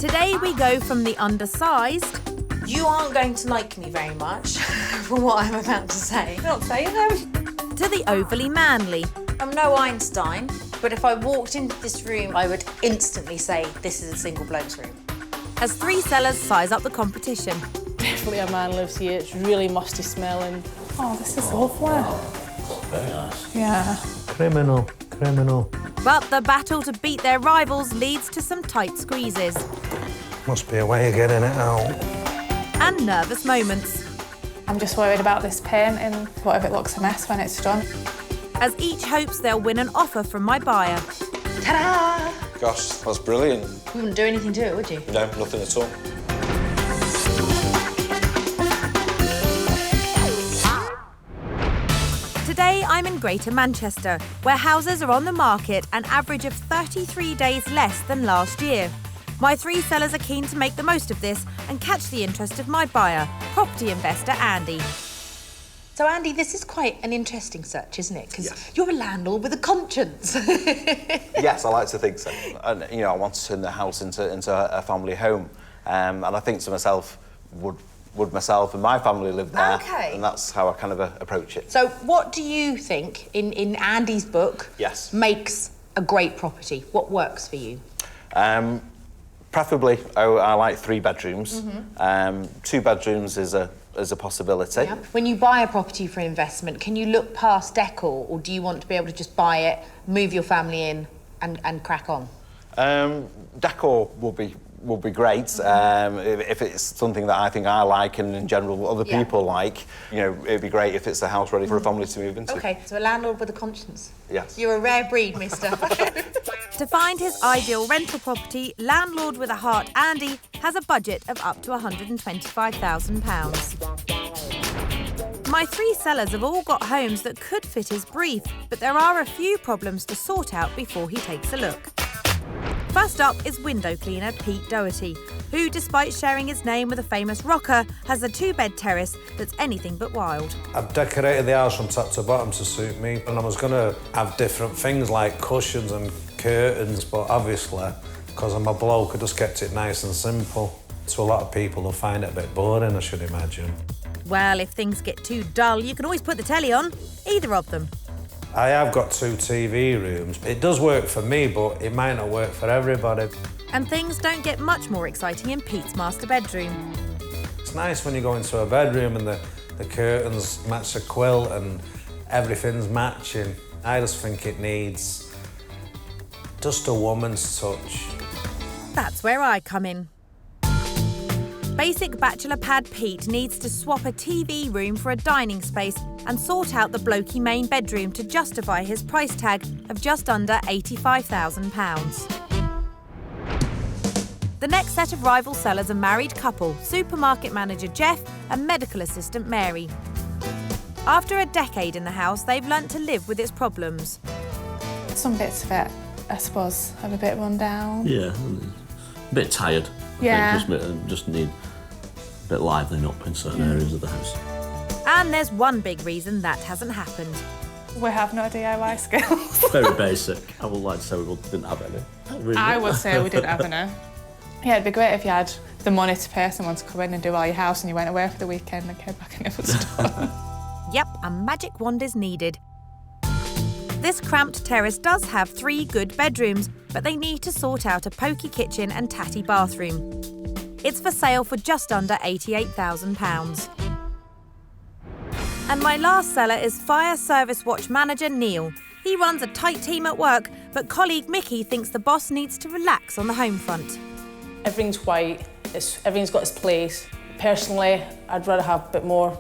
Today we go from the undersized... You aren't going to like me very much for what I'm about to say. You're not saying them. to the overly manly. I'm no Einstein, but if I walked into this room, I would instantly say this is a single bloke's room. As three sellers size up the competition. Definitely a man lives here. It's really musty smelling. Oh, this is lovely. Very nice. Yeah. Criminal. But the battle to beat their rivals leads to some tight squeezes. Must be a way of getting it out. And nervous moments. I'm just worried about this painting. What if it looks a mess when it's done? As each hopes they'll win an offer from my buyer. Ta-da! Gosh, that's brilliant. You wouldn't do anything to it, would you? No, nothing at all. Today I'm in Greater Manchester, where houses are on the market an average of 33 days less than last year. My three sellers are keen to make the most of this and catch the interest of my buyer, property investor Andy. So, Andy, this is quite an interesting search, isn't it? Because Yes. you're a landlord with a conscience. Yes, I like to think so. And, I want to turn the house into a family home. And I think to myself, would myself and my family live there? Okay. And that's how I kind of approach it. So, what do you think, in Andy's book, Yes. makes a great property? What works for you? Preferably, I like 3 bedrooms. 2 bedrooms is a possibility. Yeah. When you buy a property for investment, can you look past decor, or do you want to be able to just buy it, move your family in, and crack on? Decor will be great if it's something that I think I like and in general other people like. It'd be great if it's a house ready for a family to move into. OK, so a landlord with a conscience. Yes. You're a rare breed, mister. To find his ideal rental property, landlord with a heart Andy has a budget of up to £125,000. My three sellers have all got homes that could fit his brief, but there are a few problems to sort out before he takes a look. First up is window cleaner Pete Doherty, who, despite sharing his name with a famous rocker, has a 2-bed terrace that's anything but wild. I've decorated the house from top to bottom to suit me, and I was going to have different things like cushions and curtains, but obviously, because I'm a bloke, I just kept it nice and simple. To a lot of people, they'll find it a bit boring, I should imagine. Well, if things get too dull, you can always put the telly on, either of them. I have got 2 TV rooms. It does work for me, but it might not work for everybody. And things don't get much more exciting in Pete's master bedroom. It's nice when you go into a bedroom and the curtains match the quilt and everything's matching. I just think it needs just a woman's touch. That's where I come in. Basic bachelor pad Pete needs to swap a TV room for a dining space and sort out the blokey main bedroom to justify his price tag of just under £85,000. The next set of rival sellers are married couple, supermarket manager Jeff and medical assistant Mary. After a decade in the house, they've learnt to live with its problems. Some bits of it, I suppose, have a bit run down. Yeah, a bit tired. Yeah. I think just need a bit livening up in certain areas of the house. And there's one big reason that hasn't happened. We have no DIY skills. Very basic. I would like to say we didn't have any. Not really. I would say we didn't have any. Yeah, it'd be great if you had the money to pay someone to come in and do all your house and you went away for the weekend and came back and it was done. Yep, a magic wand is needed. This cramped terrace does have 3 good bedrooms, but they need to sort out a pokey kitchen and tatty bathroom. It's for sale for just under £88,000. And my last seller is Fire Service Watch Manager Neil. He runs a tight team at work, but colleague Mickey thinks the boss needs to relax on the home front. Everything's white, everything's got its place. Personally, I'd rather have a bit more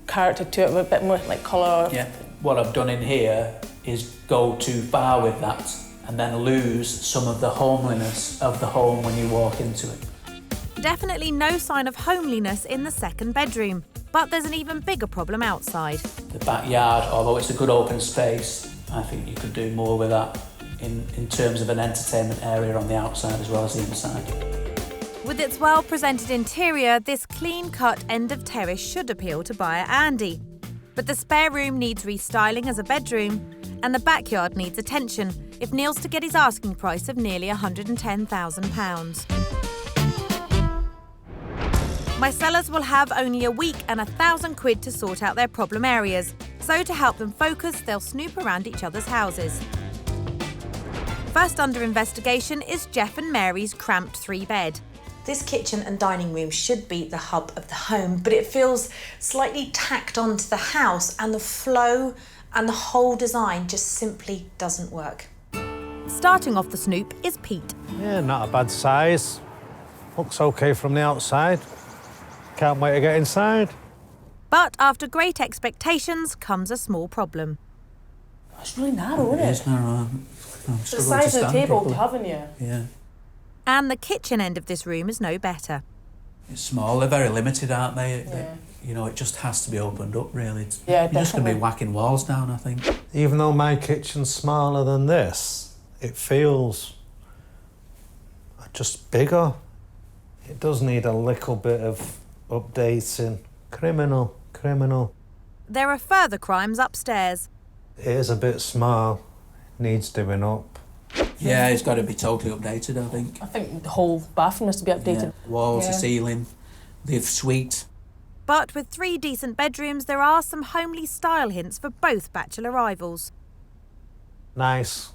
character to it, a bit more like colour. Yeah, what I've done in here is go too far with that and then lose some of the homeliness of the home when you walk into it. Definitely no sign of homeliness in the second bedroom, but there's an even bigger problem outside. The backyard, although it's a good open space, I think you could do more with that in terms of an entertainment area on the outside as well as the inside. With its well-presented interior, this clean-cut end of terrace should appeal to buyer Andy. But the spare room needs restyling as a bedroom, and the backyard needs attention if Neil's to get his asking price of nearly £110,000. My sellers will have only a week and £1,000 to sort out their problem areas. So to help them focus, they'll snoop around each other's houses. First under investigation is Jeff and Mary's cramped 3-bed. This kitchen and dining room should be the hub of the home, but it feels slightly tacked onto the house, and the flow and the whole design just simply doesn't work. Starting off the snoop is Pete. Yeah, not a bad size. Looks okay from the outside. Can't wait to get inside. But after great expectations comes a small problem. It's really narrow, isn't it? It is narrow. The size of the table, haven't you? Yeah. And the kitchen end of this room is no better. It's small, they're very limited, aren't they? Yeah. You know, it just has to be opened up, really. Yeah, You're just going to be definitely. whacking walls down, I think. Even though my kitchen's smaller than this, it feels just bigger. It does need a little bit of updating. Criminal. There are further crimes upstairs. It is a bit small. Needs doing up. Yeah, it's got to be totally updated, I think. I think the whole bathroom has to be updated. Yeah. Walls, Yeah. the ceiling, the suite. But with 3 decent bedrooms, there are some homely style hints for both bachelor rivals. Nice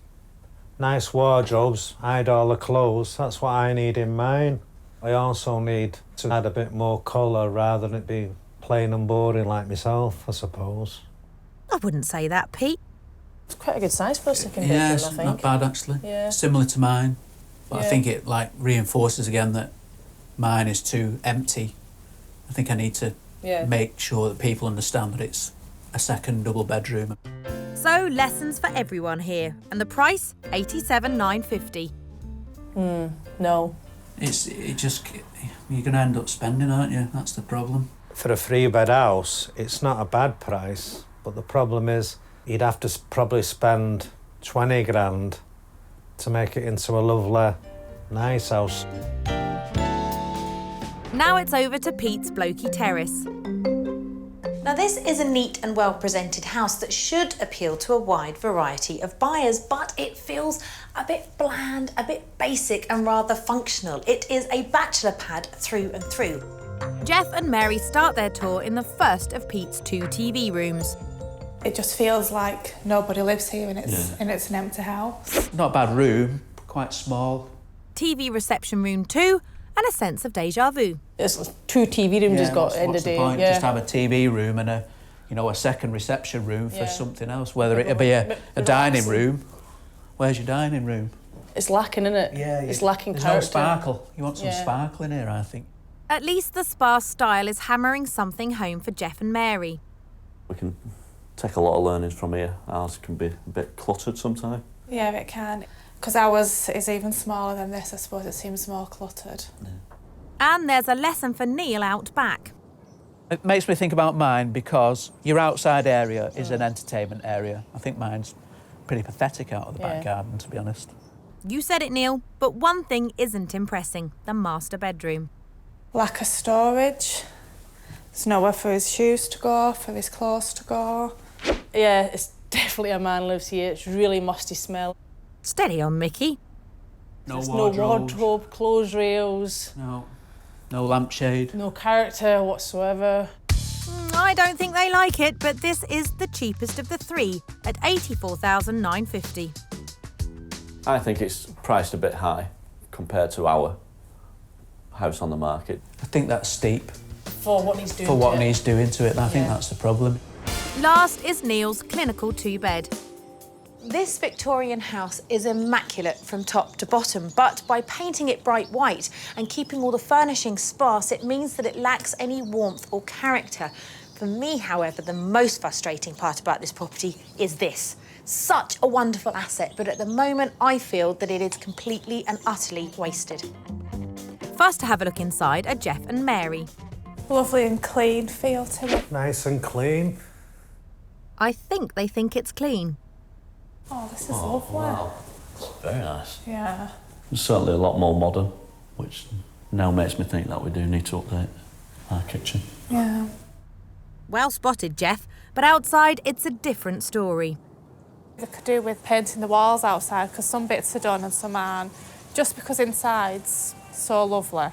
wardrobes. Hide all the clothes. That's what I need in mine. I also need to add a bit more colour rather than it be plain and boring like myself, I suppose. I wouldn't say that, Pete. It's quite a good size for a second Yeah, bedroom, it's I think. not bad, actually. Yeah. Similar to mine. But I Yeah. think it, reinforces again that mine is too empty. I think I need to make sure that people understand that it's a second double bedroom. So, lessons for everyone here. And the price, $87,950. No. You're going to end up spending, aren't you? That's the problem. For a 3-bed house, it's not a bad price, but the problem is you'd have to probably spend 20 grand to make it into a lovely, nice house. Now it's over to Pete's Blokey Terrace. Now, this is a neat and well-presented house that should appeal to a wide variety of buyers, but it feels a bit bland, a bit basic and rather functional. It is a bachelor pad through and through. Jeff and Mary start their tour in the first of Pete's 2 TV rooms. It just feels like nobody lives here and it's an empty house. Not a bad room, quite small. TV reception room 2 and a sense of deja vu. It's 2 TV rooms he's got in the What's day. the point? Yeah. Just have a TV room and a second reception room for something else, whether it be a dining room. Where's your dining room? It's lacking, isn't it? Yeah, it's lacking there's character. no sparkle. You want some sparkle in here, I think. At least the sparse style is hammering something home for Jeff and Mary. We can take a lot of learnings from here. Ours can be a bit cluttered sometimes. Yeah, it can. Because ours is even smaller than this, I suppose it seems more cluttered. Yeah. And there's a lesson for Neil out back. It makes me think about mine because your outside area is an entertainment area. I think mine's pretty pathetic out of the back garden, to be honest. You said it, Neil, but one thing isn't impressing, the master bedroom. Lack of storage. There's nowhere for his shoes to go, for his clothes to go. Yeah, it's definitely a man lives here. It's really musty smell. Steady on, Mickey. No No wardrobe, clothes rails. No lampshade. No character whatsoever. I don't think they like it, but this is the cheapest of the 3 at $84,950. I think it's priced a bit high compared to our house on the market. I think that's steep For what needs doing for what to it. needs doing to it. And I think that's the problem. Last is Neil's clinical 2-bed. This Victorian house is immaculate from top to bottom, but by painting it bright white and keeping all the furnishings sparse, it means that it lacks any warmth or character. For me, however, the most frustrating part about this property is this. Such a wonderful asset, but at the moment I feel that it is completely and utterly wasted. First to have a look inside are Jeff and Mary. Lovely and clean feel to it. Nice and clean. I think they think it's clean. Oh, this is lovely. Wow. Very nice. Yeah. It's certainly a lot more modern, which now makes me think that we do need to update our kitchen. Yeah. Well spotted, Jeff, but outside it's a different story. They could do with painting the walls outside because some bits are done and some aren't. Just because inside's so lovely.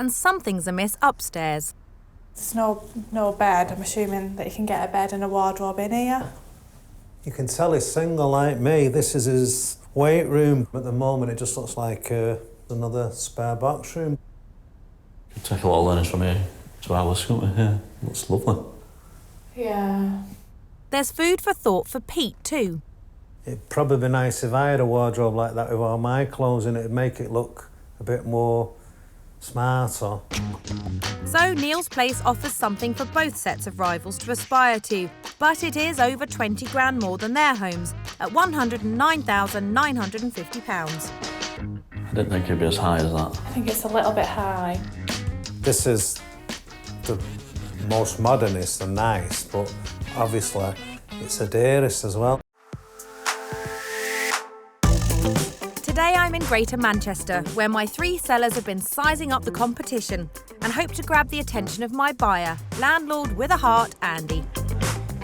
and something's amiss upstairs. There's no bed. I'm assuming that you can get a bed and a wardrobe in here. You can tell he's single like me. This is his weight room. At the moment, it just looks like another spare box room. You take a lot of learnings from here to ours, couldn't we? Yeah, looks lovely. Yeah. There's food for thought for Pete too. It'd probably be nice if I had a wardrobe like that with all my clothes in it. It'd make it look a bit more smarter. So Neil's place offers something for both sets of rivals to aspire to, but it is over 20 grand more than their homes at £109,950. I didn't think it'd be as high as that. I think it's a little bit high. This is the most modernist and nice, but obviously it's the dearest as well. Today I'm in Greater Manchester, where my 3 sellers have been sizing up the competition and hope to grab the attention of my buyer, landlord with a heart, Andy.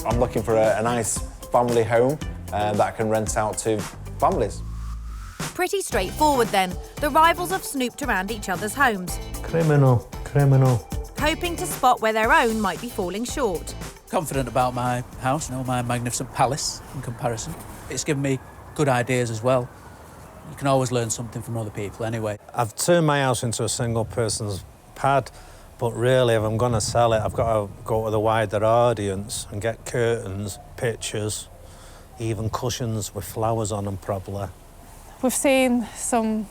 I'm looking for a nice family home that I can rent out to families. Pretty straightforward then. The rivals have snooped around each other's homes, Criminal. hoping to spot where their own might be falling short. Confident about my house, my magnificent palace in comparison. It's given me good ideas as well. You can always learn something from other people anyway. I've turned my house into a single person's pad, but really, if I'm going to sell it, I've got to go to the wider audience and get curtains, pictures, even cushions with flowers on them, probably. We've seen some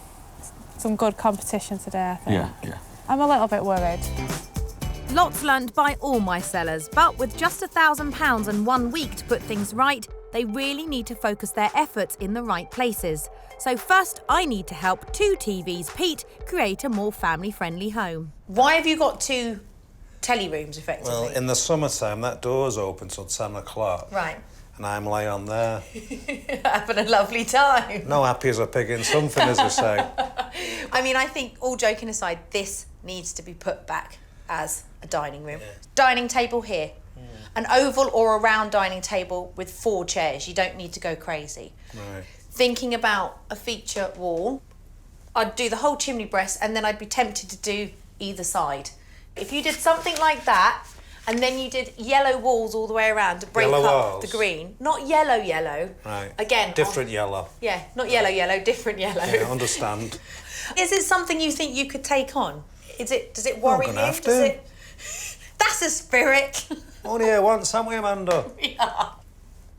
good competition today, I think. Yeah. I'm a little bit worried. Lots learnt by all my sellers, but with just £1,000 and 1 week to put things right, they really need to focus their efforts in the right places. So first, I need to help 2 TVs Pete create a more family-friendly home. Why have you got 2 telly rooms, effectively? Well, in the summertime, that door's open till 10 o'clock. Right. And I'm lay on there. Having a lovely time. No happy as a pig in something, as they say. I mean, I think, all joking aside, this needs to be put back as a dining room. Yeah. Dining table here. An oval or a round dining table with 4 chairs. You don't need to go crazy. Right. Thinking about a feature wall, I'd do the whole chimney breast and then I'd be tempted to do either side. If you did something like that, and then you did yellow walls all the way around to break Yellow up walls. the green. Not yellow. Right. Again. Different yellow. Yeah, not yellow, different yellow. Yeah, understand. Is it something you think you could take on? Does it worry you? I'm gonna have to. That's a spirit. Only here once, haven't we, Amanda? Yeah.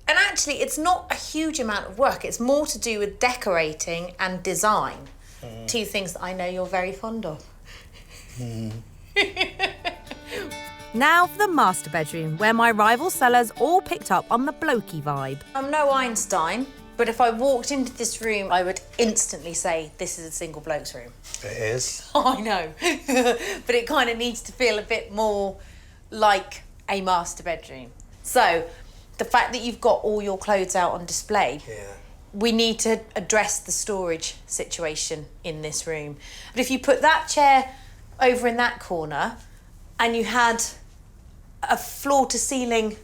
And actually, it's not a huge amount of work. It's more to do with decorating and design. 2 things that I know you're very fond of. Now for the master bedroom, where my rival sellers all picked up on the blokey vibe. I'm no Einstein, but if I walked into this room, I would instantly say, this is a single bloke's room. It is. I know. But it kind of needs to feel a bit more like a master bedroom. So, the fact that you've got all your clothes out on display, we need to address the storage situation in this room. But if you put that chair over in that corner and you had a floor-to-ceiling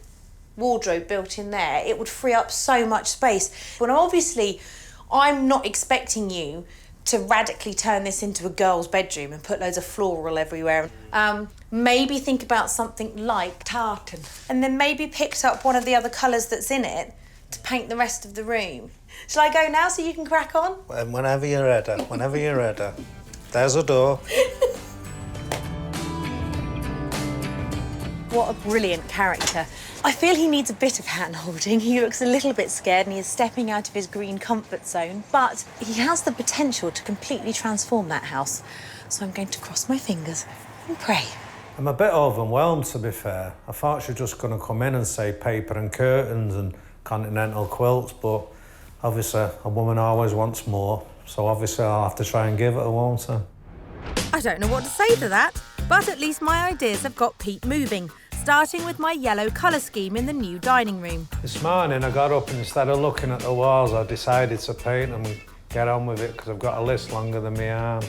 wardrobe built in there, it would free up so much space. Well, obviously, I'm not expecting you to radically turn this into a girl's bedroom and put loads of floral everywhere. Maybe think about something like tartan, and then maybe picked up one of the other colours that's in it to paint the rest of the room. Shall I go now so you can crack on? Whenever you're ready. There's a door. What a brilliant character. I feel he needs a bit of hand-holding. He looks a little bit scared and he is stepping out of his green comfort zone, but he has the potential to completely transform that house. So I'm going to cross my fingers and pray. I'm a bit overwhelmed, to be fair. I thought she was just going to come in and say paper and curtains and continental quilts, but obviously a woman always wants more, so obviously I'll have to try and give it, won't I? I don't know what to say to that, but at least my ideas have got Pete moving, starting with my yellow colour scheme in the new dining room. This morning I got up and instead of looking at the walls, I decided to paint them and get on with it because I've got a list longer than my arm.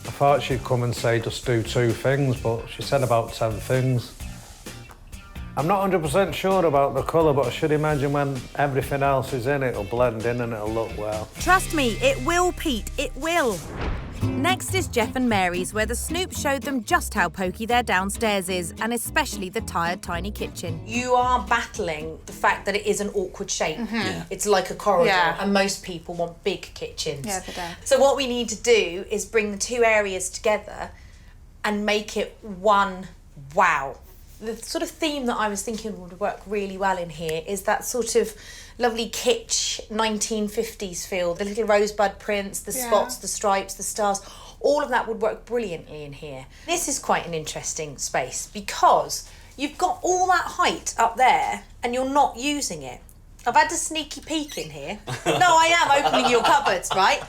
I thought she'd come and say just do 2 things, but she said about 10 things. I'm not 100% sure about the colour, but I should imagine when everything else is in, it'll blend in and it'll look well. Trust me, it will, Pete, it will. Next is Jeff and Mary's, where the Snoop showed them just how pokey their downstairs is, and especially the tired tiny kitchen. You are battling the fact that it is an awkward shape. It's like a corridor, and most people want big kitchens. Yeah, they do. So what we need to do is bring the two areas together and make it one wow. The sort of theme that I was thinking would work really well in here is that sort of lovely kitsch 1950s feel. The little rosebud prints, the spots, the stripes, the stars, all of that would work brilliantly in here. This is quite an interesting space because you've got all that height up there and you're not using it. I've had a sneaky peek in here. No, I am opening your cupboards, right?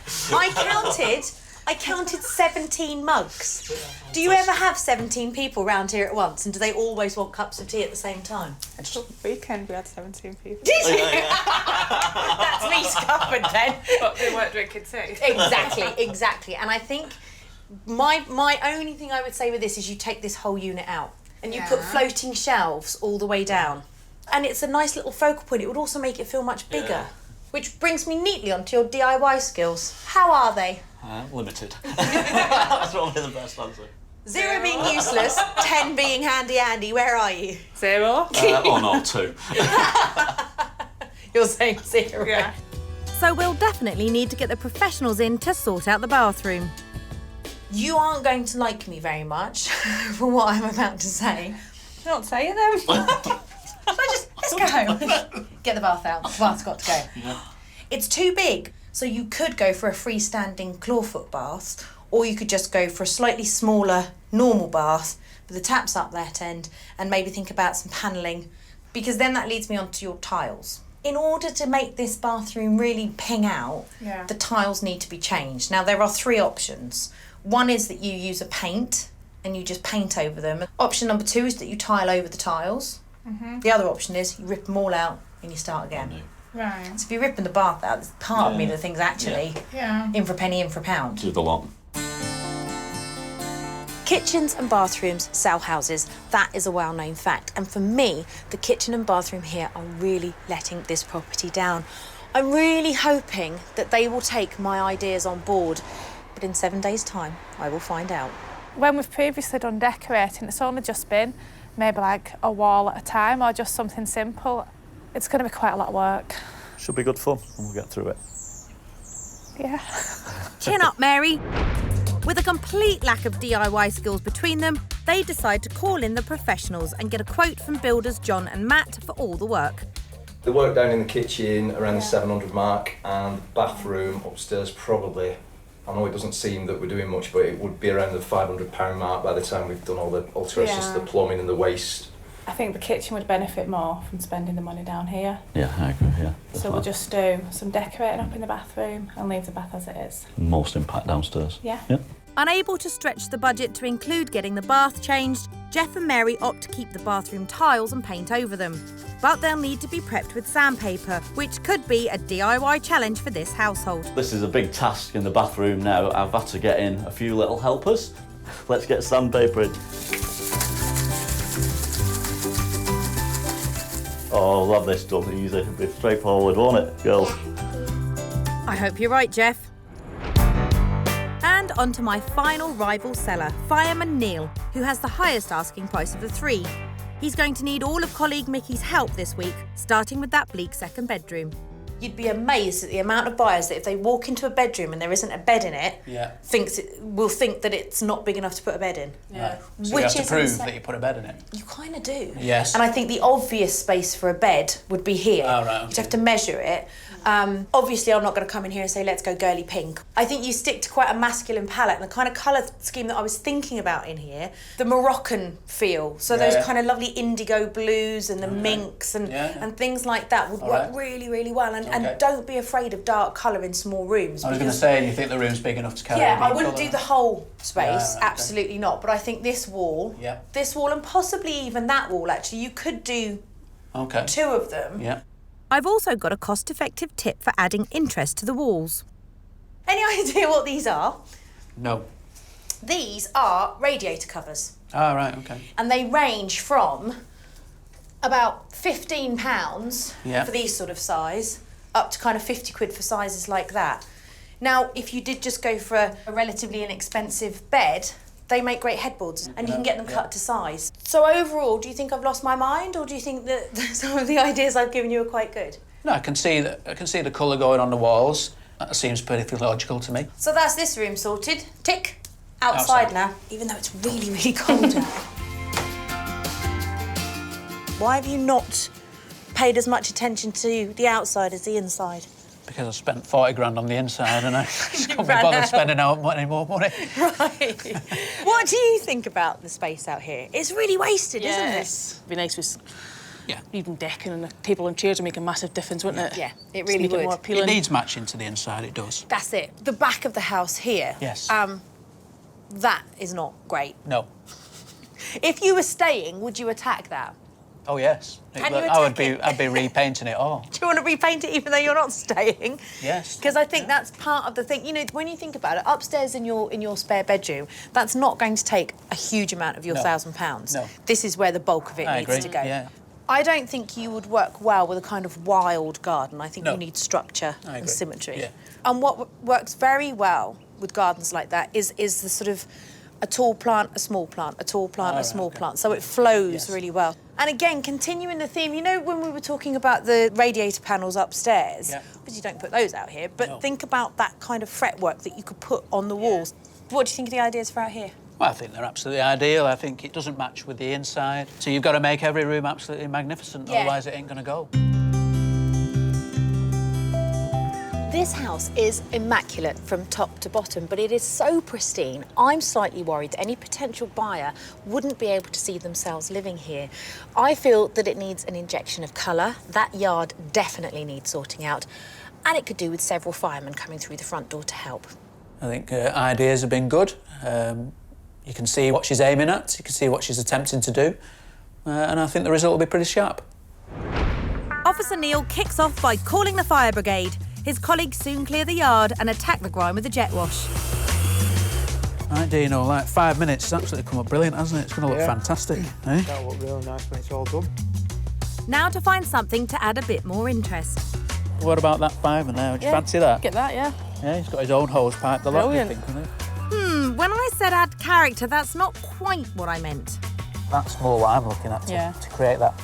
I counted 17 mugs. Do you ever have 17 people round here at once, and do they always want cups of tea at the same time? Weekend we had 17 people. Did you? That's me scuppered then. But they weren't drinking tea. Exactly. And I think my only thing I would say with this is you take this whole unit out and you put floating shelves all the way down. And it's a nice little focal point. It would also make it feel much bigger. Yeah. Which brings me neatly onto your DIY skills. How are they? Limited. That's probably the best answer. 0 being useless, 10 being handy. Where are you? 0. Or not 2. You're saying 0. Yeah. So we'll definitely need to get the professionals in to sort out the bathroom. You aren't going to like me very much for what I'm about to say. Don't say it then. Let's go home. Get the bath out. The bath's got to go. Yeah. It's too big. So you could go for a freestanding clawfoot bath, or you could just go for a slightly smaller normal bath with the taps up that end and maybe think about some panelling, because then that leads me on to your tiles. In order to make this bathroom really ping out, the tiles need to be changed. Now, there are 3 options. One is that you use a paint and you just paint over them. Option number 2 is that you tile over the tiles. The other option is you rip them all out and you start again. Right. So if you're ripping the bath out, there's part of me that thinks actually in for a penny, in for a pound. Do the lot. Kitchens and bathrooms sell houses. That is a well-known fact. And for me, the kitchen and bathroom here are really letting this property down. I'm really hoping that they will take my ideas on board. But in 7 days' time, I will find out. When we've previously done decorating, it's only just been maybe like a wall at a time or just something simple. It's going to be quite a lot of work. Should be good fun, and we'll get through it. Yeah. Chin up, Mary. With a complete lack of DIY skills between them, they decide to call in the professionals and get a quote from builders John and Matt for all the work. The work down in the kitchen around the 700 mark, and bathroom upstairs probably, I know it doesn't seem that we're doing much, but it would be around the £500 mark by the time we've done all the alterations to the plumbing and the waste. I think the kitchen would benefit more from spending the money down here. Yeah, I agree, yeah. So we'll just do some decorating up in the bathroom and leave the bath as it is. Most impact downstairs. Yeah. Unable to stretch the budget to include getting the bath changed, Jeff and Mary opt to keep the bathroom tiles and paint over them. But they'll need to be prepped with sandpaper, which could be a DIY challenge for this household. This is a big task in the bathroom now. I've had to get in a few little helpers. Let's get sandpaper in. Oh, I'll have this done easy. It'll be straightforward, won't it, girls? I hope you're right, Jeff. And on to my final rival seller, fireman Neil, who has the highest asking price of the 3. He's going to need all of colleague Mickey's help this week, starting with that bleak second bedroom. You'd be amazed at the amount of buyers that if they walk into a bedroom and there isn't a bed in it, will think that it's not big enough to put a bed in. Right. So you have to prove that you put a bed in it. You kind of do. Yes. And I think the obvious space for a bed would be here. Oh, right, okay. You'd have to measure it. Obviously, I'm not going to come in here and say, let's go girly pink. I think you stick to quite a masculine palette, and the kind of colour scheme that I was thinking about in here, the Moroccan feel. So those kind of lovely indigo blues and the minks and things like that would work really, really well. And don't be afraid of dark colour in small rooms. I was going to say, you think the room's big enough to carry I wouldn't do the whole space, okay. absolutely not. But I think this wall, and possibly even that wall, actually, you could do 2 of them. Yeah. I've also got a cost-effective tip for adding interest to the walls. Any idea what these are? No. These are radiator covers. Oh, right, okay. And they range from about £15 for these sort of size, up to kind of 50 quid for sizes like that. Now, if you did just go for a relatively inexpensive bed, they make great headboards and you can get them cut to size. So overall, do you think I've lost my mind, or do you think that some of the ideas I've given you are quite good? No, I can see the colour going on the walls. That seems pretty logical to me. So that's this room sorted. Tick. Outside now, even though it's really, really cold out. Why have you not paid as much attention to the outside as the inside? Because I spent 40 grand on the inside and I just couldn't be bothered spending any more money. Right. What do you think about the space out here? It's really wasted, isn't it? It'd be nice with even decking and a table and chairs would make a massive difference, wouldn't it? Yeah, it really would. It more appealing. It needs matching to the inside, it does. That's it. The back of the house here. Yes. That is not great. No. If you were staying, would you attack that? Oh, yes. I'd be repainting it all. Do you want to repaint it even though you're not staying? Yes. Because I think that's part of the thing. You know, when you think about it, upstairs in your spare bedroom, that's not going to take a huge amount of your £1,000. No. This is where the bulk of it needs to go. Yeah. I don't think you would work well with a kind of wild garden. I think you need structure and symmetry. Yeah. And what works very well with gardens like that is the sort of a tall plant, a small plant, a tall plant, a small plant. So it flows really well. And again, continuing the theme, you know when we were talking about the radiator panels upstairs, because you don't put those out here, but think about that kind of fretwork that you could put on the walls. What do you think of the ideas for out here? Well, I think they're absolutely ideal. I think it doesn't match with the inside. So you've got to make every room absolutely magnificent, otherwise it ain't going to go. This house is immaculate from top to bottom, but it is so pristine, I'm slightly worried that any potential buyer wouldn't be able to see themselves living here. I feel that it needs an injection of colour. That yard definitely needs sorting out, and it could do with several firemen coming through the front door to help. I think ideas have been good. You can see what she's aiming at, you can see what she's attempting to do, and I think the result will be pretty sharp. Officer Neil kicks off by calling the fire brigade. His colleagues soon clear the yard and attack the grime with a jet wash. Right, Dino, like 5 minutes, it's absolutely come up brilliant, hasn't it? It's going to look fantastic. Eh? That'll look really nice when it's all done. Now to find something to add a bit more interest. What about that fireman there? Would you fancy that? Get that, yeah. Yeah, he's got his own hose pipe, the lot, I think, isn't it? When I said add character, that's not quite what I meant. That's more what I'm looking at, to create that,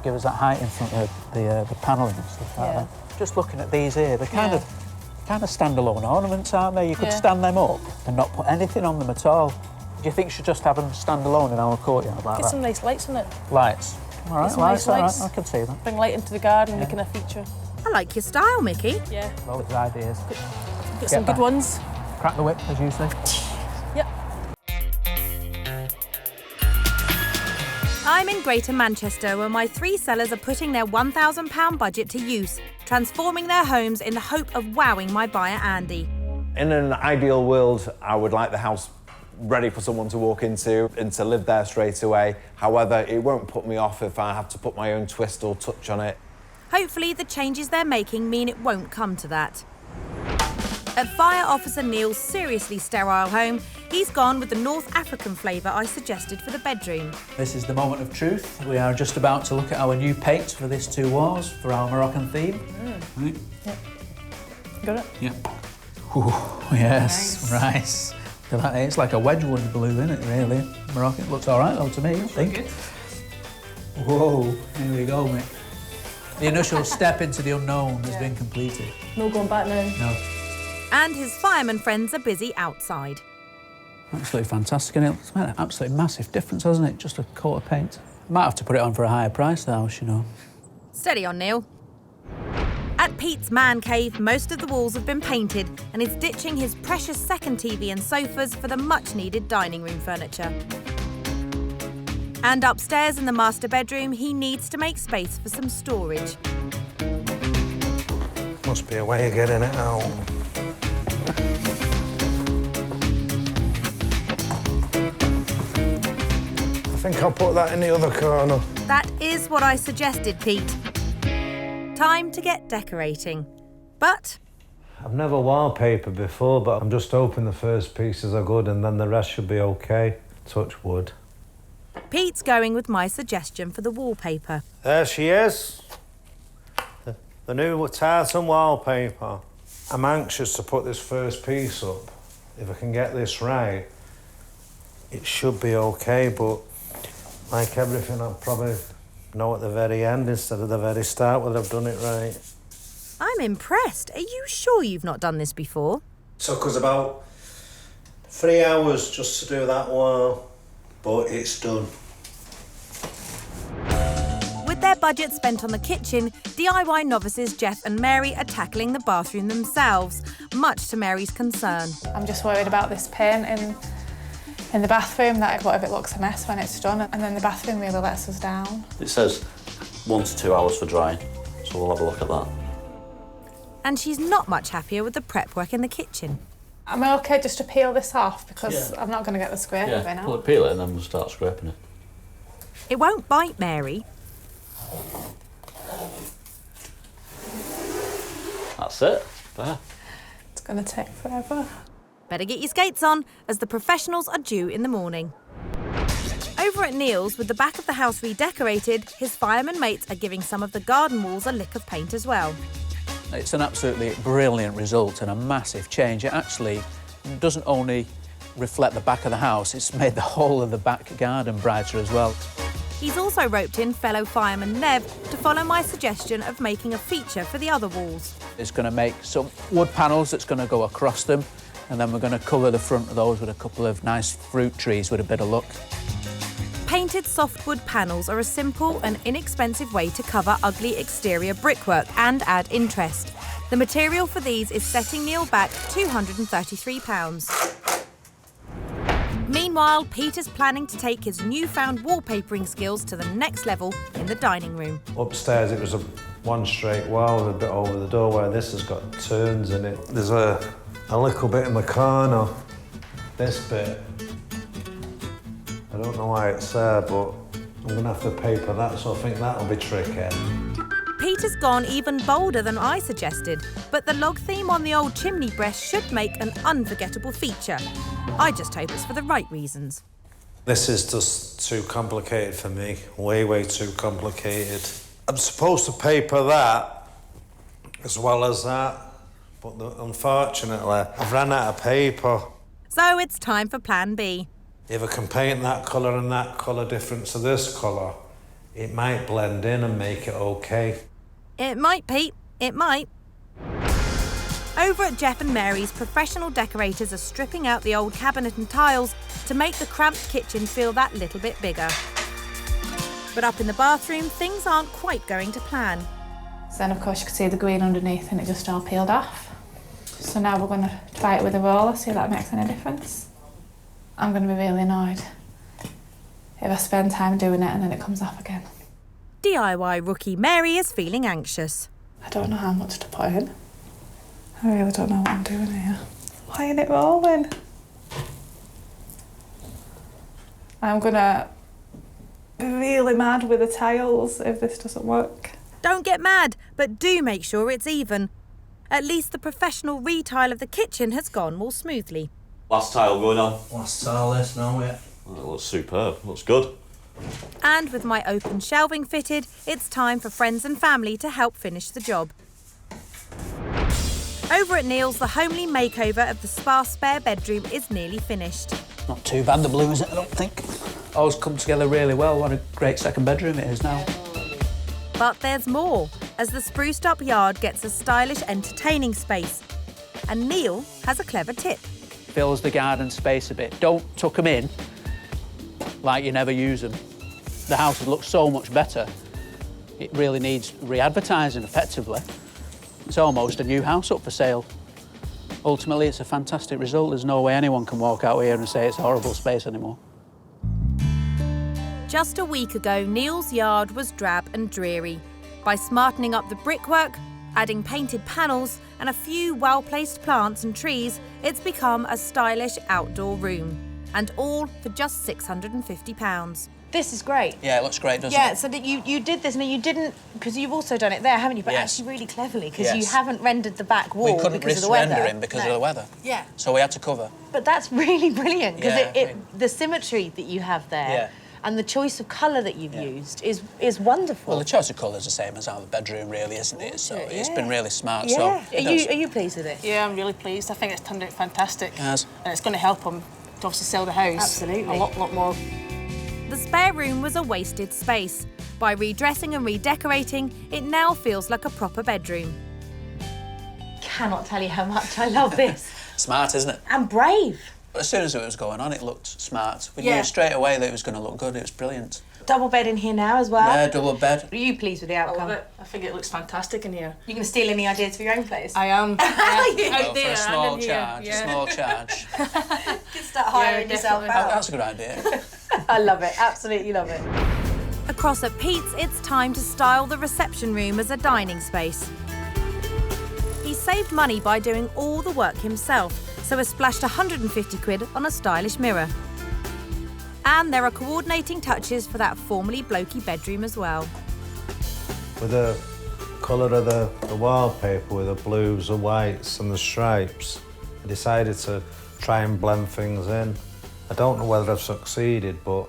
give us that height in front of the panelling and stuff like that. Just looking at these here, they're kind of standalone ornaments, aren't they? You could stand them up and not put anything on them at all. Do you think you should just have them standalone in our courtyard like that? Get some nice lights in it. Lights? All right, lights, all right, I can see that. Bring light into the garden, making a feature. I like your style, Mickey. Yeah. Loads of ideas. Get some good ones. Crack the whip, as you say. Yep. I'm in Greater Manchester, where my three sellers are putting their £1,000 budget to use, transforming their homes in the hope of wowing my buyer, Andy. In an ideal world, I would like the house ready for someone to walk into and to live there straight away. However, it won't put me off if I have to put my own twist or touch on it. Hopefully the changes they're making mean it won't come to that. At Fire Officer Neil's seriously sterile home, he's gone with the North African flavour I suggested for the bedroom. This is the moment of truth. We are just about to look at our new paint for these two walls for our Moroccan theme. Right. Yep. Got it? Yeah. Ooh, yes, nice. Look at that, it's like a Wedgwood blue, isn't it, really? Moroccan looks all right, though, to me, I think. Good. Whoa, here we go, mate. The initial step into the unknown has been completed. No going back now. No. And his fireman friends are busy outside. Absolutely fantastic, isn't it? It's made an absolutely massive difference, hasn't it? Just a coat of paint. Might have to put it on for a higher price, the house, you know. Steady on, Neil. At Pete's man cave, most of the walls have been painted and he's ditching his precious second TV and sofas for the much-needed dining room furniture. And upstairs in the master bedroom, he needs to make space for some storage. Must be a way of getting it out. I think I'll put that in the other corner. That is what I suggested, Pete. Time to get decorating. But I've never wallpapered before, but I'm just hoping the first pieces are good and then the rest should be okay. Touch wood. Pete's going with my suggestion for the wallpaper. There she is. The new tartan wallpaper. I'm anxious to put this first piece up. If I can get this right, it should be okay, but like everything, I'll probably know at the very end instead of the very start whether I've done it right. I'm impressed. Are you sure you've not done this before? Took us about 3 hours just to do that wall, but it's done. With their budget spent on the kitchen, DIY novices Jeff and Mary are tackling the bathroom themselves, much to Mary's concern. I'm just worried about this paint in the bathroom, that what if it looks a mess when it's done, and then the bathroom really lets us down. It says 1 to 2 hours for drying, so we'll have a look at that. And she's not much happier with the prep work in the kitchen. Am I okay just to peel this off, because I'm not going to get the scrape of it now? Peel it and then we'll start scraping it. It won't bite Mary. That's it. There. It's going to take forever. Better get your skates on, as the professionals are due in the morning. Over at Neil's, with the back of the house redecorated, his fireman mates are giving some of the garden walls a lick of paint as well. It's an absolutely brilliant result and a massive change. It actually doesn't only reflect the back of the house, it's made the whole of the back garden brighter as well. He's also roped in fellow fireman Nev to follow my suggestion of making a feature for the other walls. It's going to make some wood panels that's going to go across them, and then we're going to cover the front of those with a couple of nice fruit trees with a bit of luck. Painted softwood panels are a simple and inexpensive way to cover ugly exterior brickwork and add interest. The material for these is setting Neil back £233. Meanwhile, Peter's planning to take his newfound wallpapering skills to the next level in the dining room. Upstairs it was a one straight wall with a bit over the door, where this has got turns in it. There's a little bit in the corner, this bit. I don't know why it's there, but I'm going to have to paper that, so I think that'll be tricky. Peter's gone even bolder than I suggested, but the log theme on the old chimney breast should make an unforgettable feature. I just hope it's for the right reasons. This is just too complicated for me, way too complicated. I'm supposed to paper that as well as that, but unfortunately I've run out of paper. So it's time for Plan B. If I can paint that colour and that colour different to this colour, it might blend in and make it okay. It might, Pete. It might. Over at Jeff and Mary's, professional decorators are stripping out the old cabinet and tiles to make the cramped kitchen feel that little bit bigger. But up in the bathroom, things aren't quite going to plan. So then, of course, you could see the green underneath and it just all peeled off. So now we're going to try it with a roller, see if that makes any difference. I'm going to be really annoyed if I spend time doing it and then it comes off again. DIY rookie Mary is feeling anxious. I don't know how much to put in. I really don't know what I'm doing here. Why ain't it rolling? I'm going to be really mad with the tiles if this doesn't work. Don't get mad, but do make sure it's even. At least the professional retile of the kitchen has gone more smoothly. Last tile going on. Last tile, this now, yeah. Well, it looks superb. Looks good. And with my open shelving fitted, it's time for friends and family to help finish the job. Over at Neil's, the homely makeover of the sparse spare bedroom is nearly finished. Not too bad, the blue, is it, I don't think. All's come together really well. What a great second bedroom it is now. But there's more, as the spruced up yard gets a stylish, entertaining space. And Neil has a clever tip. Fills the garden space a bit. Don't tuck them in like you never use them. The house would look so much better. It really needs re-advertising effectively. It's almost a new house up for sale. Ultimately, it's a fantastic result. There's no way anyone can walk out here and say it's a horrible space anymore. Just a week ago, Neil's yard was drab and dreary. By smartening up the brickwork, adding painted panels and a few well-placed plants and trees, it's become a stylish outdoor room. And all for just £650. This is great. Yeah, it looks great, doesn't it? Yeah, so that you did this, and you didn't, because you've also done it there, haven't you? But actually really cleverly, because you haven't rendered the back wall because of the weather. We couldn't risk rendering because of the weather. Yeah. So we had to cover. But that's really brilliant, because the symmetry that you have there. Yeah. And the choice of colour that you've used is wonderful. Well, the choice of colour is the same as our bedroom, really, isn't it? So it's been really smart. Yeah. So Are you pleased with it? Yeah, I'm really pleased. I think it's turned out fantastic. Yes. And it's going to help him to obviously sell the house. Absolutely. A lot more. The spare room was a wasted space. By redressing and redecorating, it now feels like a proper bedroom. Cannot tell you how much I love this. Smart, isn't it? And brave. As soon as it was going on, it looked smart. We knew straight away that it was going to look good. It was brilliant. Double bed in here now as well. Yeah, double bed. Are you pleased with the I outcome? love it. I think it looks fantastic in here. You going to steal any ideas for your own place? I am. Well, for a small charge, a small charge. You can start hiring yourself out. That's a good idea. I love it. Absolutely love it. Across at Pete's, it's time to style the reception room as a dining space. He saved money by doing all the work himself, so has splashed 150 quid on a stylish mirror. And there are coordinating touches for that formerly blokey bedroom as well. With the colour of the wallpaper, with the blues, the whites and the stripes, I decided to try and blend things in. I don't know whether I've succeeded, but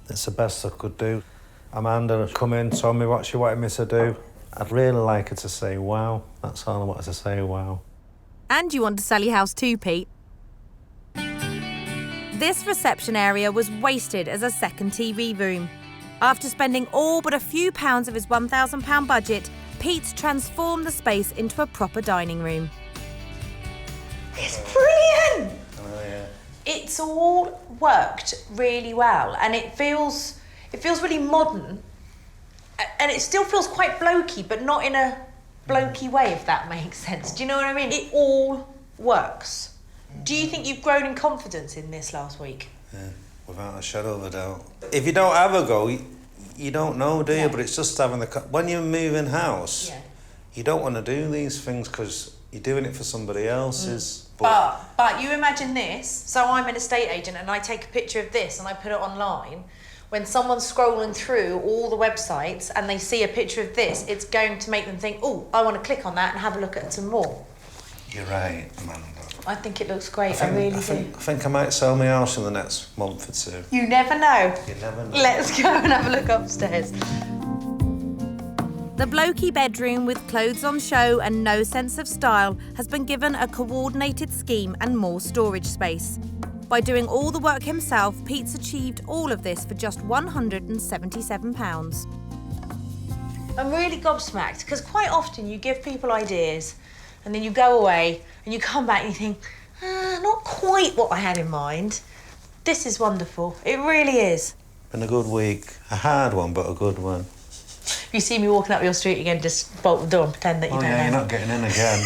it's the best I could do. Amanda come in, told me what she wanted me to do. I'd really like her to say wow. That's all I wanted to say, wow. And you want to sell your house too, Pete? This reception area was wasted as a second TV room. After spending all but a few pounds of his £1,000 budget, Pete's transformed the space into a proper dining room. It's brilliant! Oh, yeah. It's all worked really well, and it feels really modern, and it still feels quite blokey, but not in a blokey way, if that makes sense. Do you know what I mean? It all works. Do you think you've grown in confidence in this last week? Yeah, without a shadow of a doubt. If you don't have a go, you don't know, do you? Yeah. But it's just having the... When you're moving house, Yeah. you don't want to do these things because you're doing it for somebody else's. But you imagine this. So I'm an estate agent and I take a picture of this and I put it online. When someone's scrolling through all the websites and they see a picture of this, it's going to make them think, oh, I want to click on that and have a look at some more. You're right, Amanda. I think it looks great, I really do. I think I might sell my house in the next month or two. You never know. You never know. Let's go and have a look upstairs. The blokey bedroom with clothes on show and no sense of style has been given a coordinated scheme and more storage space. By doing all the work himself, Pete's achieved all of this for just £177. I'm really gobsmacked because quite often you give people ideas and then you go away and you come back and you think, not quite what I had in mind. This is wonderful. It really is. Been a good week. A hard one, but a good one. If you see me walking up your street again, just bolt the door and pretend that you don't know. You're not getting in again.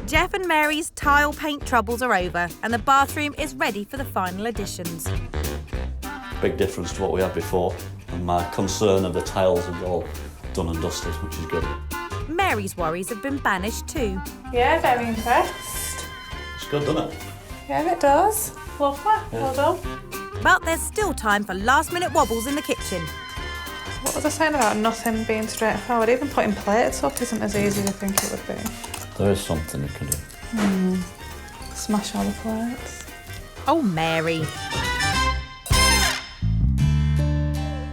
Jeff and Mary's tile paint troubles are over and the bathroom is ready for the final additions. Big difference to what we had before, and my concern of the tiles is all done and dusted, which is good. Mary's worries have been banished too. Yeah, very impressed. It's good, doesn't it? Yeah, it does. Lovely. Well done. But there's still time for last-minute wobbles in the kitchen. What was I saying about nothing being straightforward? Even putting plates up isn't as easy as I think it would be. There is something you can do. Smash all the plates. Oh, Mary.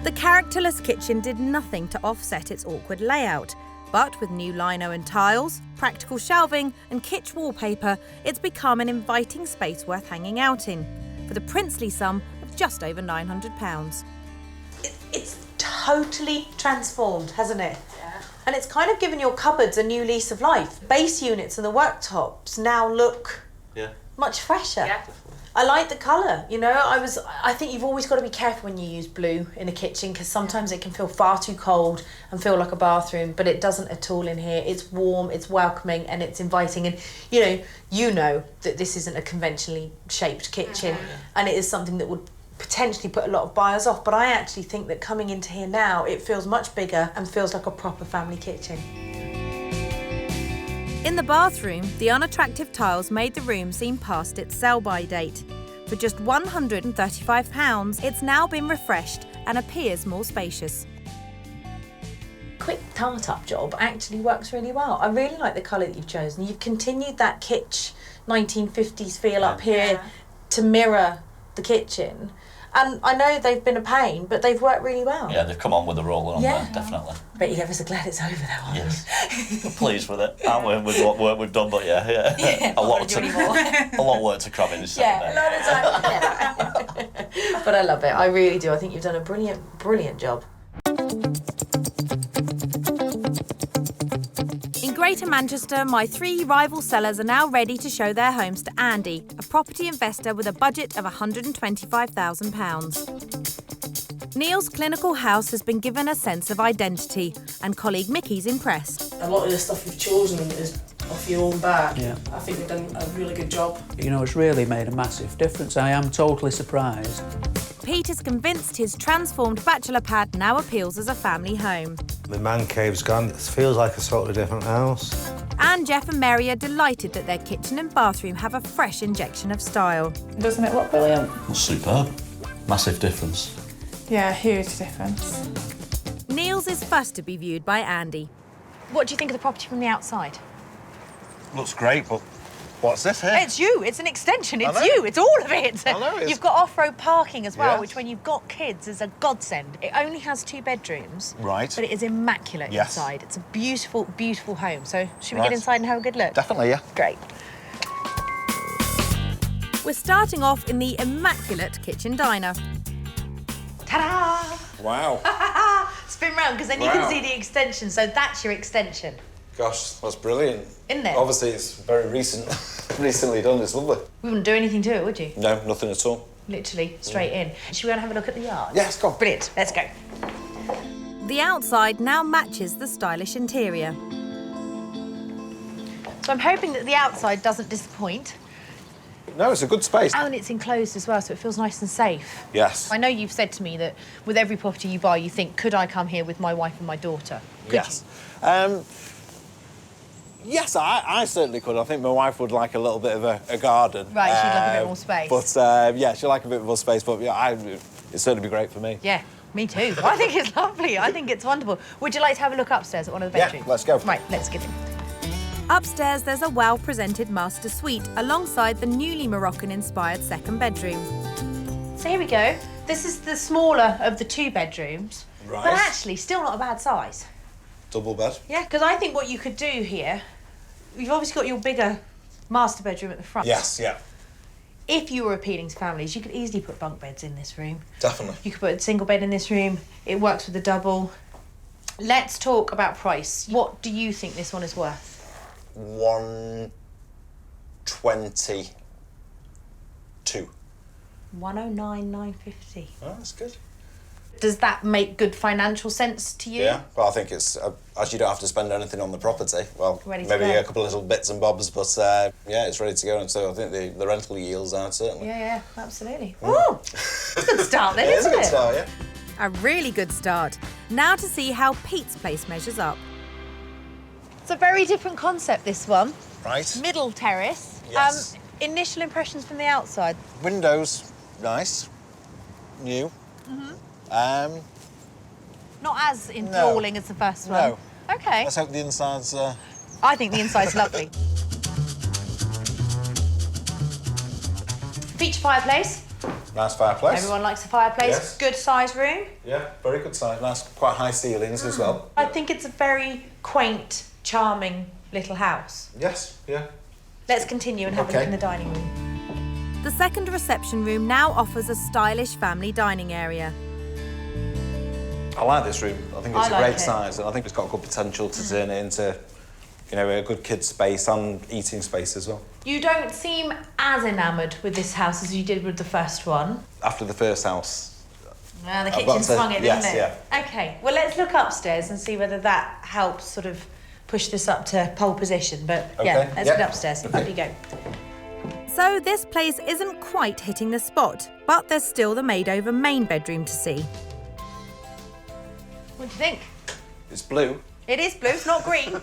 The characterless kitchen did nothing to offset its awkward layout. But with new lino and tiles, practical shelving and kitsch wallpaper, it's become an inviting space worth hanging out in, for the princely sum of just over £900. It's totally transformed, hasn't it? Yeah. And it's kind of given your cupboards a new lease of life. Base units and the worktops now look much fresher. Yeah. I like the colour, you know. I think you've always got to be careful when you use blue in a kitchen because sometimes it can feel far too cold and feel like a bathroom, but it doesn't at all in here. It's warm, it's welcoming and it's inviting, and you know that this isn't a conventionally shaped kitchen and it is something that would potentially put a lot of buyers off, but I actually think that coming into here now it feels much bigger and feels like a proper family kitchen. In the bathroom, the unattractive tiles made the room seem past its sell-by date. For just £135, it's now been refreshed and appears more spacious. Quick tart-up job actually works really well. I really like the colour that you've chosen. You've continued that kitsch 1950s feel up here to mirror the kitchen. And I know they've been a pain, but they've worked really well. Yeah, they've come on with the roller on there, definitely. But you're ever so glad it's over though, aren't Yes. We're pleased with it, aren't we, with what work we've done, but yeah. a lot of work to cram in this second day. A lot of time. But I love it, I really do. I think you've done a brilliant job. In Greater Manchester, my 3 rival sellers are now ready to show their homes to Andy, a property investor with a budget of £125,000. Neil's clinical house has been given a sense of identity, and colleague Mickey's impressed. A lot of the stuff you've chosen is off your own back. Yeah. I think you've done a really good job. You know, it's really made a massive difference. I am totally surprised. Pete is convinced his transformed bachelor pad now appeals as a family home. The man cave's gone. It feels like a totally different house. And Jeff and Mary are delighted that their kitchen and bathroom have a fresh injection of style. Doesn't it look brilliant? Superb. Massive difference. Yeah, huge difference. Neil's is first to be viewed by Andy. What do you think of the property from the outside? Looks great, but what's this here? It's you. It's an extension. It's you. It's all of it. I know it is. You've got off-road parking as well, Yes. which when you've got kids is a godsend. It only has 2 bedrooms. Right. But it is immaculate Yes. inside. It's a beautiful, beautiful home. So should we Right. get inside and have a good look? Definitely, yeah. Great. We're starting off in the immaculate kitchen diner. Ta-da! Wow. Spin round, because then you Wow. can see the extension. So that's your extension. Gosh, that's brilliant. Isn't it? Obviously, it's very recently done. It's lovely. We wouldn't do anything to it, would you? No, nothing at all. Literally, straight in. Should we go and have a look at the yard? Yes, go on. Brilliant. Let's go. The outside now matches the stylish interior. So I'm hoping that the outside doesn't disappoint. No, it's a good space. And it's enclosed as well, so it feels nice and safe. Yes. I know you've said to me that with every property you buy, you think, could I come here with my wife and my daughter? Could Yes. Yes, I certainly could. I think my wife would like a little bit of a garden. Right, she'd like a bit more space. But, yeah, she'd like a bit more space, but yeah, it'd certainly be great for me. Yeah, me too. I think it's lovely. I think it's wonderful. Would you like to have a look upstairs at one of the bedrooms? Yeah, let's go. Right, let's get in. Upstairs, there's a well-presented master suite alongside the newly Moroccan-inspired second bedroom. So here we go. This is the smaller of the 2 bedrooms. Right. But actually, still not a bad size. Double bed. Yeah, because I think what you could do here, you've obviously got your bigger master bedroom at the front. Yes, yeah. If you were appealing to families, you could easily put bunk beds in this room. Definitely. You could put a single bed in this room. It works with a double. Let's talk about price. What do you think this one is worth? 122. 109,950. Oh, that's good. Does that make good financial sense to you? Yeah, well, I think it's, as you don't have to spend anything on the property, well, Ready to maybe go. a couple of little bits and bobs, but yeah, it's ready to go, and so I think the rental yields are certainly. Yeah, absolutely. Oh, that's a good start then, Yeah, it's a isn't good it? start, yeah. A really good start. Now to see how Pete's place measures up. It's a very different concept, this one. Right. Middle terrace. Yes. Initial impressions from the outside. Windows, nice, new. Not as enthralling as the first one. No. Okay. Let's hope the inside's. I think the inside's lovely. Feature fireplace. Nice fireplace. Everyone likes a fireplace. Yes. Good size room. Yeah, very good size. Nice, quite high ceilings as well. I think it's a very quaint, charming little house. Yes, yeah. Let's continue and have a look Okay. in the dining room. The second reception room now offers a stylish family dining area. I like this room. I think it's I a like great it. size, and I think it's got good potential to turn it into, you know, a good kids' space and eating space as well. You don't seem as enamoured with this house as you did with the first one. After the first house, Well, the I've got kitchen to- swung it, yes, didn't it? Yeah. Okay, well, let's look upstairs and see whether that helps sort of push this up to pole position. But yeah, Okay, let's yep. get upstairs. Okay. Up you go. So this place isn't quite hitting the spot, but there's still the made-over main bedroom to see. What do you think? it's blue. It is blue, it's not green.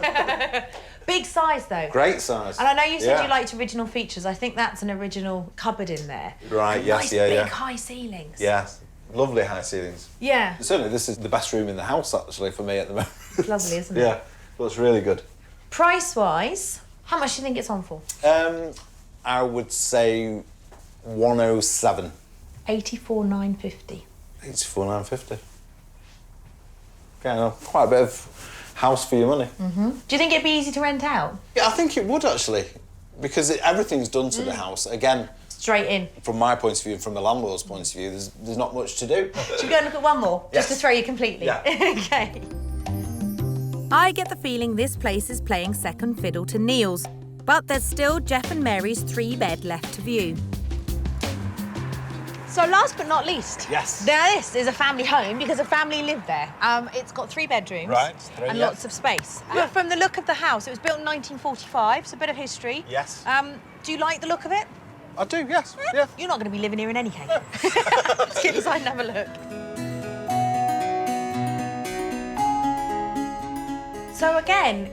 Big size, though. Great size. And I know you said Yeah. you liked original features. I think that's an original cupboard in there. Right, And yes, nice yeah, big yeah. high ceilings. Yeah, lovely high ceilings. Yeah, Certainly, this is the best room in the house, actually, for me at the moment. it's lovely, isn't it? Yeah, looks really good. Price-wise, how much do you think it's on for? I would say 107. 84,950. 84,950. Okay, well, quite a bit of house for your money. Do you think it'd be easy to rent out? Yeah, I think it would actually, because everything's done to the house. Again, straight in. From my point of view and from the landlord's point of view, there's not much to do. Should we go and look at one more? Yes. Just to throw you completely? Yeah. Okay. I get the feeling this place is playing second fiddle to Neil's, but there's still Jeff and Mary's 3-bed left to view. So last but not least, Yes. Now this is a family home because a family lived there. It's got 3 bedrooms Right, and lots of space. But from the look of the house, it was built in 1945, so a bit of history. Yes. Do you like the look of it? I do, yes. Yeah. You're not going to be living here in any case. Let's get inside and have a look. So again,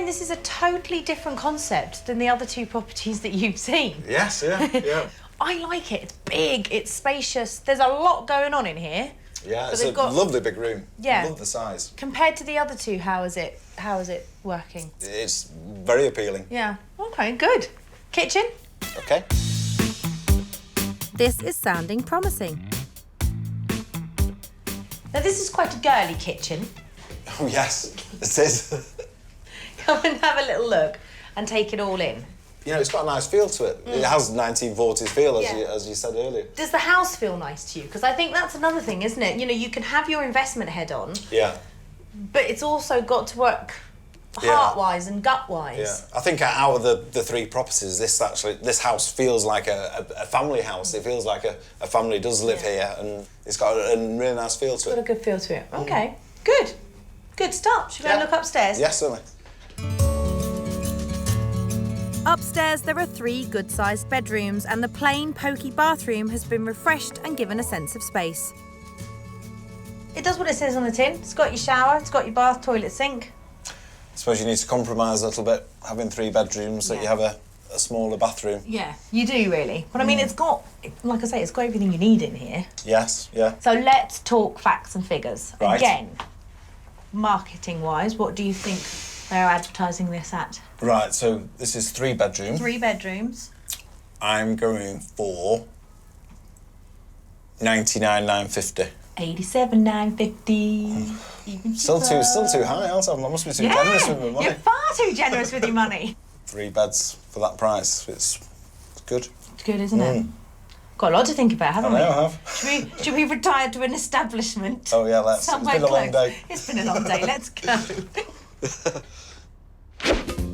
this is a totally different concept than the other 2 properties that you've seen. Yes, yeah. I like it. It's big, it's spacious. There's a lot going on in here. Yeah, it's a lovely big room. Yeah. I love the size. Compared to the other 2, how is it working? It's very appealing. Yeah. Okay, good. Kitchen? Okay. This is sounding promising. Now this is quite a girly kitchen. Oh yes, it is. Come and have a little look and take it all in. You know, it's got a nice feel to it. It has 1940s feel, as you said earlier. Does the house feel nice to you? Because I think that's another thing, isn't it? You know, you can have your investment head on, Yeah. but it's also got to work heart-wise and gut-wise. Yeah. I think out of the 3 properties, this house feels like a family house. It feels like a family does live here, and it's got a really nice feel to it. Got a good feel to it. Okay, good. Good start. Should we go and look upstairs? Yes, certainly. Upstairs, there are 3 good-sized bedrooms, and the plain, pokey bathroom has been refreshed and given a sense of space. It does what it says on the tin. It's got your shower, it's got your bath, toilet, sink. I suppose you need to compromise a little bit, having 3 bedrooms, that you have a smaller bathroom. Yeah, you do really. But I mean, it's got, like I say, it's got everything you need in here. Yes, yeah. So let's talk facts and figures. Right. Again, marketing-wise, what do you think they're advertising this at? Right, so this is 3 bedroom. 3 bedrooms. I'm going for 99,950. 87,950. Still too high, aren't I? I must be too generous with my money. You're far too generous with your money. 3 beds for that price. It's good. It's good, isn't it? Got a lot to think about, haven't I know, we? I have. Should we retire to an establishment? Oh yeah, let's. It's been a long day. It's been a long day. Let's go.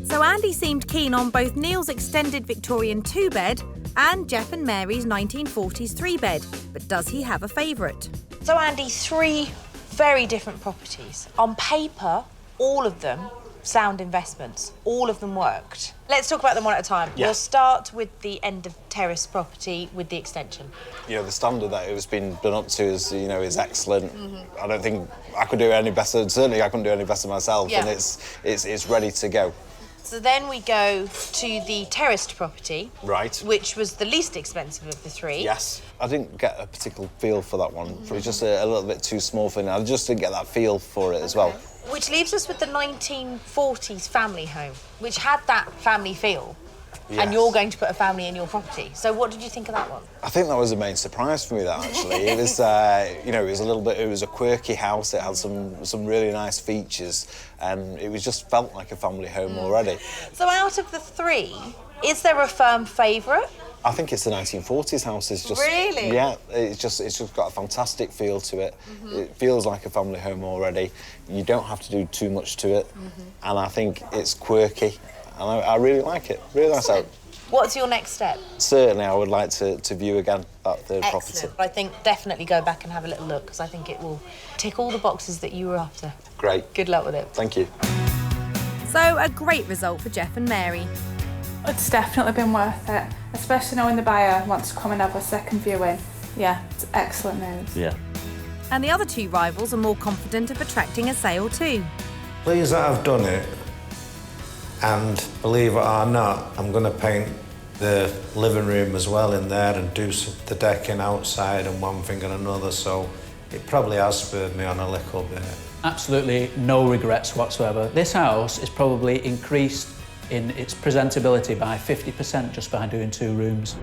So Andy seemed keen on both Neil's extended Victorian 2-bed and Jeff and Mary's 1940s 3-bed, but does he have a favourite? So Andy, 3 very different properties. On paper, all of them sound investments. All of them worked. Let's talk about them one at a time. Yeah. We'll start with the end of terrace property with the extension. You know, the standard that it was being done up to is, you know, is excellent. I don't think I could do any better. Certainly, I couldn't do any better myself. Yeah. And it's ready to go. So then we go to the terraced property. Right. Which was the least expensive of the 3. Yes. I didn't get a particular feel for that one. It was just a little bit too small for me. I just didn't get that feel for it as well. Which leaves us with the 1940s family home, which had that family feel. Yes. And you're going to put a family in your property. So what did you think of that one? I think that was a main surprise for me, that, actually. It was, you know, it was a quirky house. It had some really nice features, and it was just felt like a family home already. So out of the 3, is there a firm favourite? I think it's the 1940s house. It's just Really? Yeah, it's just got a fantastic feel to it. It feels like a family home already. You don't have to do too much to it, and I think it's quirky, and I really like it. Really nice out. What's your next step? Certainly, I would like to view again that 3rd property. Excellent. I think definitely go back and have a little look, because I think it will tick all the boxes that you were after. Great. Good luck with it. Thank you. So a great result for Jeff and Mary. It's definitely been worth it, especially knowing the buyer wants to come and have a second viewing. Yeah, it's excellent news. Yeah. And the other 2 rivals are more confident of attracting a sale too. Pleased that I've done it, and believe it or not, I'm going to paint the living room as well in there and do the decking outside and one thing and another, so it probably has spurred me on a little bit. Absolutely no regrets whatsoever. This house is probably increased in its presentability by 50% just by doing 2 rooms.